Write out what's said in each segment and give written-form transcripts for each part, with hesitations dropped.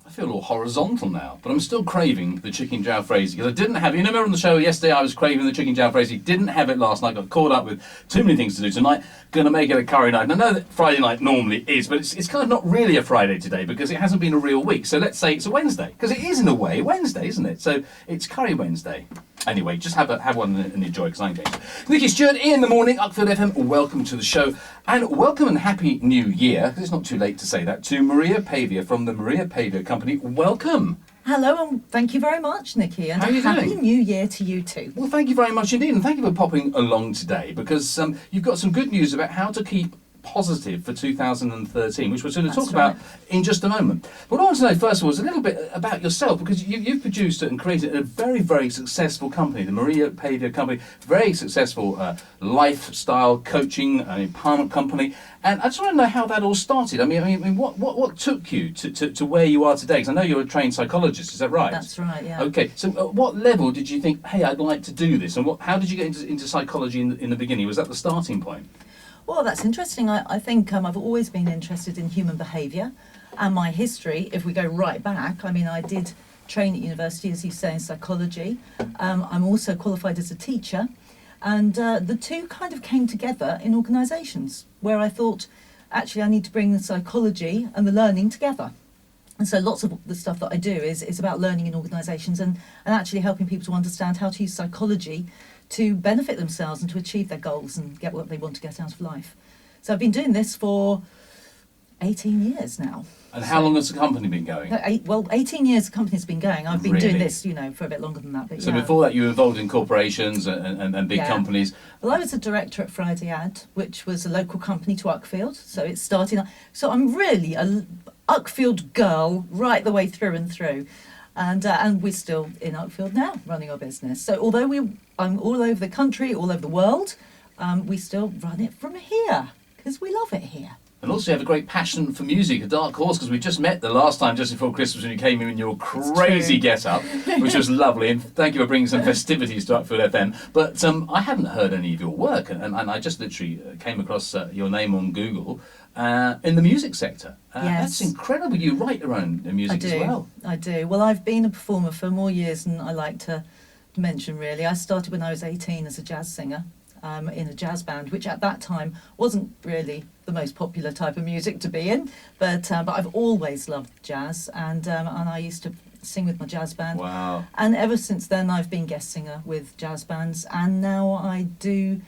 I feel all horizontal now, but I'm still craving the chicken jalfrezi because I didn't have it. You know, remember on the show yesterday I was craving the chicken jalfrezi, didn't have it last night, got caught up with too many things to do tonight, going to make it a curry night. And I know that Friday night normally is, but it's kind of not really a Friday today because it hasn't been a real week. So let's say it's a Wednesday, because it is in a way Wednesday, isn't it? So it's curry Wednesday. Anyway, just have one and enjoy, because I'm going to. Nicky Stuart in the morning, Uckfield FM, welcome to the show. And welcome and happy new year, because it's not too late to say that, to Maria Paviour from the Maria Paviour Company. Welcome. Hello, and thank you very much, Nicky, and How are you happy doing? New Year to you too. Well, thank you very much indeed, and thank you for popping along today, because you've got some good news about how to keep positive for 2013, which we're going to talk about in just a moment. But what I want to know first of all is a little bit about yourself, because you've produced and created a very, very successful company, the Maria Paviour Company, very successful lifestyle coaching and empowerment company. And I just want to know how that all started. I mean, what took you to where you are today? Because I know you're a trained psychologist, is that right? That's right, yeah. Okay, so at what level did you think, hey, I'd like to do this? And how did you get into psychology in the beginning? Was that the starting point? Well, that's interesting. I think I've always been interested in human behaviour and my history. If we go right back, I mean, I did train at university, as you say, in psychology. I'm also qualified as a teacher. And the two kind of came together in organisations where I thought, actually, I need to bring the psychology and the learning together. And so lots of the stuff that I do is about learning in organisations and actually helping people to understand how to use psychology to benefit themselves and to achieve their goals and get what they want to get out of life. So I've been doing this for 18 years now. And how long has the company been going? 18 years the company's been going. I've been Really? doing this, for a bit longer than that. But So yeah. before that you were involved in corporations and big Yeah. companies. Well, I was a director at Friday Ad, which was a local company to Uckfield. So it's starting. So I'm really a Uckfield girl right the way through and through. And we're still in Uckfield now, running our business. So although I'm all over the country, all over the world, we still run it from here because we love it here. And also you have a great passion for music, a dark horse, because we just met the last time just before Christmas when you came in your crazy get-up, which was lovely. And thank you for bringing some festivities to Uckfield FM. But I hadn't heard any of your work, and I just literally came across your name on Google in the music sector. Yes. That's incredible. You write your own music as well. I do. Well, I've been a performer for more years than I like to mention, really. I started when I was 18 as a jazz singer in a jazz band, which at that time wasn't really the most popular type of music to be in, but I've always loved jazz, and I used to sing with my jazz band. Wow. And ever since then I've been guest singer with jazz bands, and now I do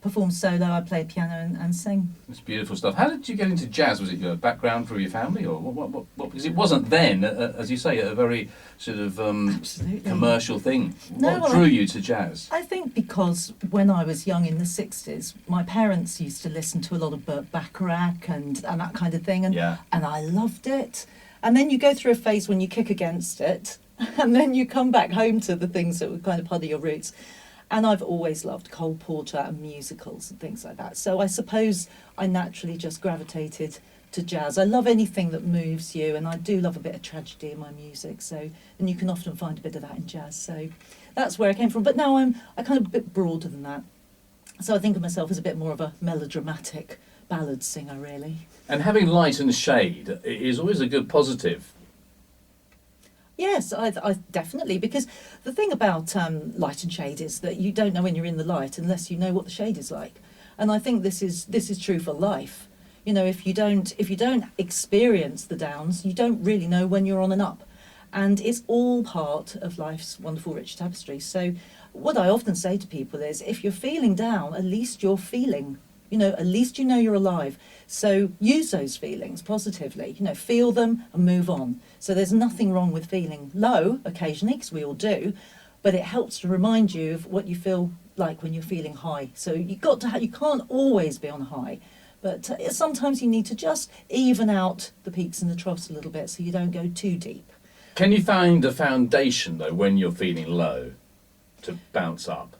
perform solo. I play piano and sing. It's beautiful stuff. How did you get into jazz? Was it your background through your family, or what? Because it wasn't then, as you say, a very sort of Absolutely. commercial thing. No, What drew you to jazz? I think because when I was young in the 60s, my parents used to listen to a lot of Burt Bacharach and that kind of thing, and Yeah. I loved it. And then you go through a phase when you kick against it, and then you come back home to the things that were kind of part of your roots. And I've always loved Cole Porter and musicals and things like that. So I suppose I naturally just gravitated to jazz. I love anything that moves you, and I do love a bit of tragedy in my music. And you can often find a bit of that in jazz. So that's where I came from. But now I'm kind of a bit broader than that. So I think of myself as a bit more of a melodramatic ballad singer, really. And having light and shade is always a good positive. Yes, I definitely, because the thing about light and shade is that you don't know when you're in the light unless you know what the shade is like, and I think this is true for life. If you don't experience the downs, you don't really know when you're on and up, and it's all part of life's wonderful rich tapestry. So, what I often say to people is, if you're feeling down, at least you're feeling. At least you're alive. So use those feelings positively, feel them and move on. So there's nothing wrong with feeling low occasionally, because we all do, but it helps to remind you of what you feel like when you're feeling high. So you can't always be on high, but sometimes you need to just even out the peaks and the troughs a little bit so you don't go too deep. Can you find a foundation, though, when you're feeling low to bounce up?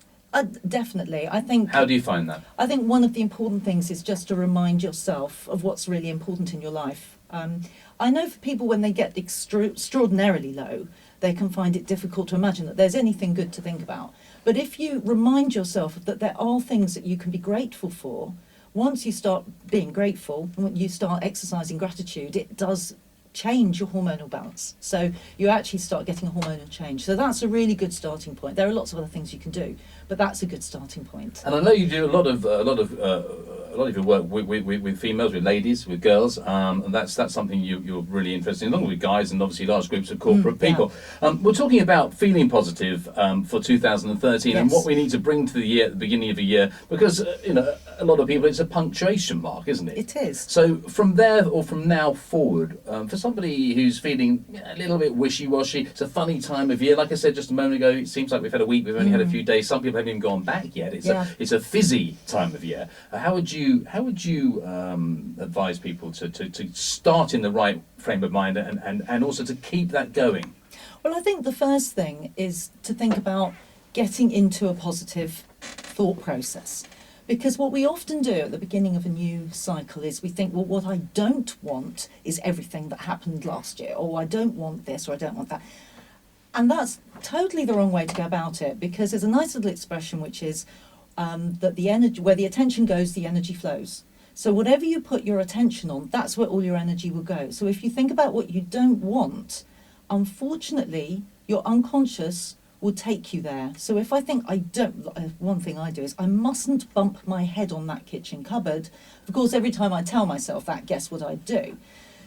Definitely. I think. How do you find that? I think one of the important things is just to remind yourself of what's really important in your life. I know for people, when they get extraordinarily low, they can find it difficult to imagine that there's anything good to think about. But if you remind yourself that there are things that you can be grateful for, once you start being grateful, and when you start exercising gratitude, it does change your hormonal balance. So you actually start getting a hormonal change. So that's a really good starting point. There are lots of other things you can do, but that's a good starting point. And I know you do a lot of your work with females, with ladies, with girls, and that's something you're really interested in, along with guys and obviously large groups of corporate people. We're talking about feeling positive for 2013 and what we need to bring to the year at the beginning of the year, because a lot of people, it's a punctuation mark, isn't it? It is. So from there, or from now forward, for somebody who's feeling a little bit wishy-washy, it's a funny time of year. Like I said just a moment ago, it seems like we've had a week, we've only had a few days. Some people haven't even gone back yet. It's a fizzy time of year. How would you advise people to start in the right frame of mind and also to keep that going? Well, I think the first thing is to think about getting into a positive thought process. Because what we often do at the beginning of a new cycle is we think, well, what I don't want is everything that happened last year, or I don't want this, or I don't want that. And that's totally the wrong way to go about it, because there's a nice little expression which is that the energy, where the attention goes, the energy flows. So whatever you put your attention on, that's where all your energy will go. So if you think about what you don't want, unfortunately, your unconscious will take you there. So if I think one thing I do is I mustn't bump my head on that kitchen cupboard. Of course, every time I tell myself that, guess what I do?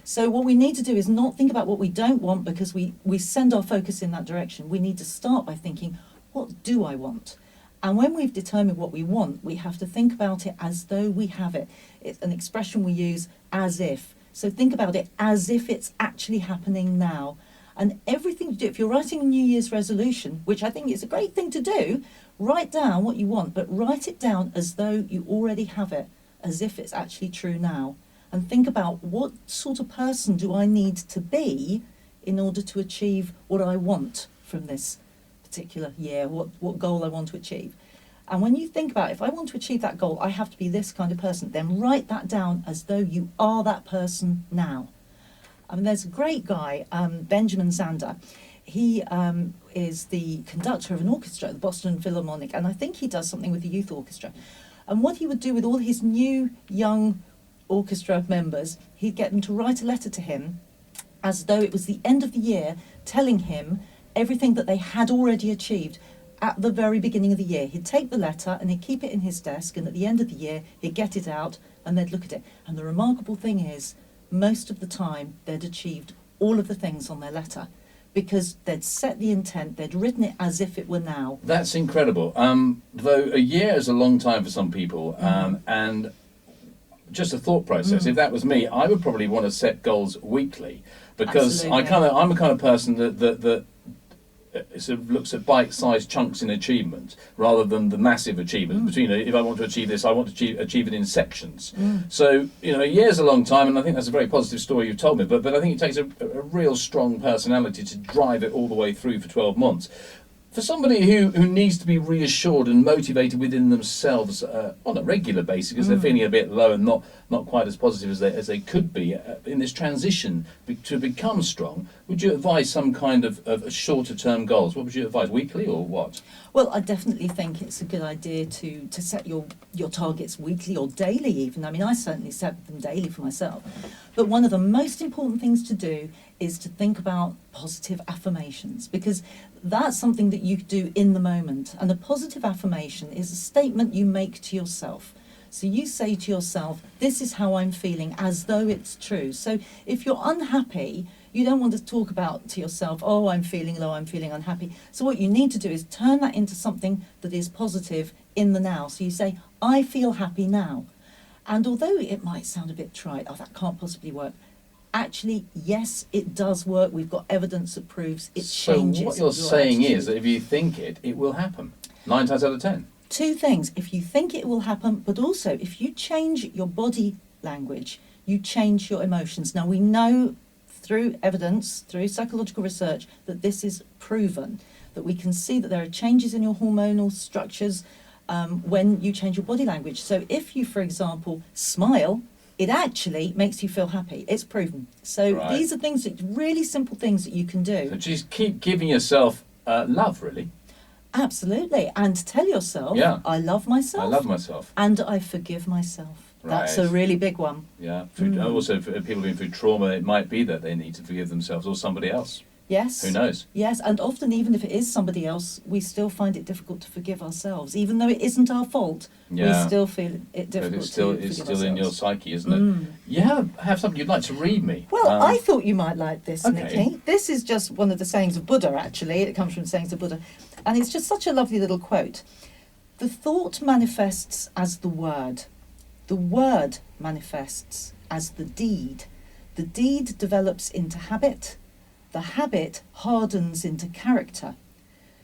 So what we need to do is not think about what we don't want, because we send our focus in that direction. We need to start by thinking, what do I want? And when we've determined what we want, we have to think about it as though we have it. It's an expression we use, as if. So think about it as if it's actually happening now. And everything you do, if you're writing a New Year's resolution, which I think is a great thing to do, write down what you want, but write it down as though you already have it, as if it's actually true now. And think about, what sort of person do I need to be in order to achieve what I want from this particular year, what goal I want to achieve. And when you think about, if I want to achieve that goal, I have to be this kind of person, then write that down as though you are that person now. I mean, there's a great guy, Benjamin Zander. He is the conductor of an orchestra at the Boston Philharmonic, and I think he does something with the youth orchestra. And what he would do with all his new young orchestra members, he'd get them to write a letter to him as though it was the end of the year, telling him everything that they had already achieved at the very beginning of the year. He'd take the letter and he'd keep it in his desk, and at the end of the year he'd get it out and they'd look at it. And the remarkable thing is, most of the time they'd achieved all of the things on their letter, because they'd set the intent, they'd written it as if it were now. That's incredible. Though a year is a long time for some people, and just a thought process. If that was me, I would probably want to set goals weekly, because I'm a kind of person that sort of looks at bite-sized chunks in achievement rather than the massive achievement. Between, if I want to achieve this, I want to achieve it in sections. So a year's a long time, and I think that's a very positive story you've told me. But I think it takes a real strong personality to drive it all the way through for 12 months. For somebody who needs to be reassured and motivated within themselves on a regular basis, because they're feeling a bit low and not quite as positive as they could be in this transition to become strong, would you advise some kind of shorter term goals? What would you advise, weekly or what? Well, I definitely think it's a good idea to set your targets weekly or daily even. I mean, I certainly set them daily for myself. But one of the most important things to do is to think about positive affirmations, because that's something that you do in the moment. And a positive affirmation is a statement you make to yourself. So you say to yourself, this is how I'm feeling, as though it's true. So if you're unhappy, you don't want to talk about to yourself, oh, I'm feeling low, I'm feeling unhappy. So what you need to do is turn that into something that is positive in the now. So you say, I feel happy now. And although it might sound a bit trite, oh, that can't possibly work, actually, yes, it does work. We've got evidence that proves it changes. So what you're saying is that if you think it will happen, 9 times out of 10. Two things. If you think it will happen, but also if you change your body language, you change your emotions. Now, we know through evidence, through psychological research, that this is proven, that we can see that there are changes in your hormonal structures when you change your body language. So if you, for example, smile, it actually makes you feel happy. It's proven. So these are things, really simple things that you can do. So just keep giving yourself love, really. Absolutely. And tell yourself, I love myself. I love myself. And I forgive myself. That's a really big one. Yeah. Also, for people who've been through trauma, it might be that they need to forgive themselves or somebody else. Yes. Who knows? Yes, and often even if it is somebody else, we still find it difficult to forgive ourselves. Even though it isn't our fault, we still feel it difficult But it's still to forgive in your ourselves. psyche, isn't it? Yeah, have something you'd like to read me. Well, I thought you might like this, Okay. Nicky. This is just one of the sayings of Buddha, actually. It comes from sayings of Buddha. And it's just such a lovely little quote. The thought manifests as the word. The word manifests as the deed. The deed develops into habit. The habit hardens into character.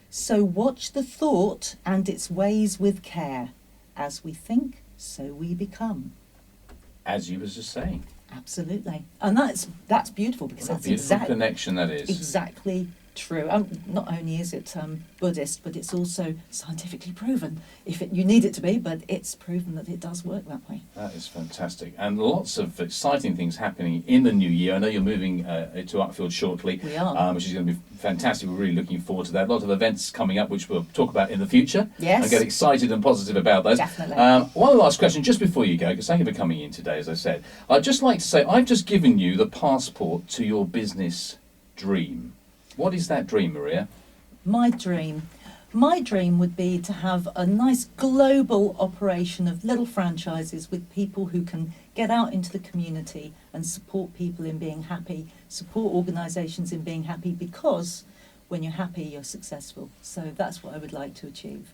So watch the thought and its ways with care. As we think, so we become. As you was just saying. Absolutely. And that's beautiful, because What a that's beautiful connection that is. exactly true. Not only is it Buddhist, but it's also scientifically proven. You need it to be, but it's proven that it does work that way. That is fantastic. And lots of exciting things happening in the new year. I know you're moving to Uckfield shortly. We are. Which is going to be fantastic. We're really looking forward to that. A lot of events coming up, which we'll talk about in the future. Yes. And get excited and positive about those. Definitely. One last question, just before you go, because thank you for coming in today, as I said. I'd just like to say, I've just given you the passport to your business dream. What is that dream, Maria? My dream would be to have a nice global operation of little franchises with people who can get out into the community and support people in being happy, support organisations in being happy, because when you're happy, you're successful. So that's what I would like to achieve.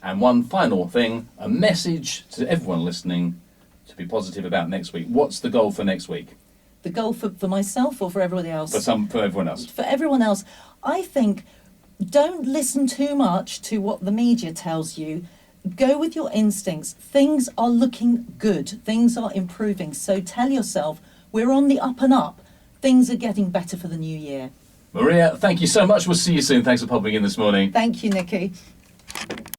And one final thing, a message to everyone listening to be positive about next week. What's the goal for next week? The goal for myself or for everybody else? For everyone else. For everyone else, I think don't listen too much to what the media tells you. Go with your instincts. Things are looking good. Things are improving. So tell yourself, we're on the up and up. Things are getting better for the new year. Maria, thank you so much. We'll see you soon. Thanks for popping in this morning. Thank you, Nicky.